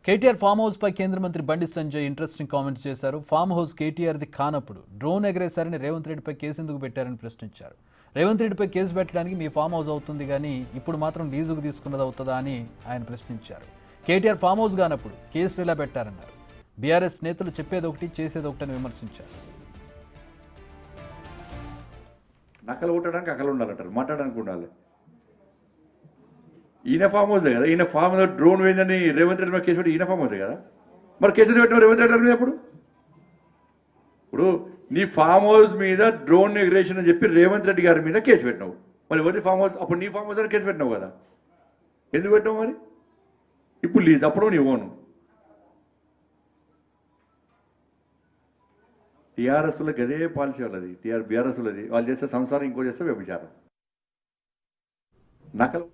KTR farm house పై కేంద్ర మంత్రి Bandi Sanjay interesting comments చేశారు. ఫామ్ హౌస్ కేటీఆర్ది కానప్పుడు డ్రోన్ ఎగరేశారని రేవంత్ రెడ్డిపై కేసు ఎందుకు పెట్టారని ప్రశ్నించారు. రేవంత్ రెడ్డిపై కేసు పెట్టడానికి మీ ఫామ్ హౌస్ అవుతుంది కానీ ఇప్పుడు మాత్రం లీజుకు తీసుకున్నది అవుతుందా అని ఆయన ప్రశ్నించారు. కేటీఆర్ ఫామ్ హౌస్ కానప్పుడు కేసులు ఇలా పెట్టారన్నారు. బీఆర్ఎస్ నేతలు చెప్పేది ఒకటి చేసేది ఒకటి అని విమర్శించారు. నకలు కొట్టడానికి అకలు ఉండాలంటారు, మాట్లాడడానికి ఉండాలి. ఈయన ఫామ్ హౌసే కదా, ఈయన ఫామ్ హౌస్ డ్రోన్ వేయిందని రేవంత్ రెడ్డి మీద కేసు పెట్టి ఈయన ఫామ్ హౌసే కదా. మరి కేసు పెట్టిన రేవంత్ రెడ్డి మీద ఇప్పుడు నీ ఫామ్ హౌస్ మీద డ్రోన్ ఎగ్రేషన్ అని చెప్పి రేవంత్ రెడ్డి గారి మీద కేసు పెట్టినావు. మరి ఎవరి ఫామ్ హౌస్? అప్పుడు నీ ఫామ్ హౌస్ అని కేసు పెట్టినావు కదా, ఎందుకు పెట్టావు? మరి ఇప్పుడు లీజ్ అప్పుడు నీ ఓను. టీఆర్ఎస్లో గదే పాలసీ వాళ్ళది, బీఆర్ఎస్లది. వాళ్ళు చేస్తే సంసారం, ఇంకో చేస్తే వ్యభిచారం. నకలు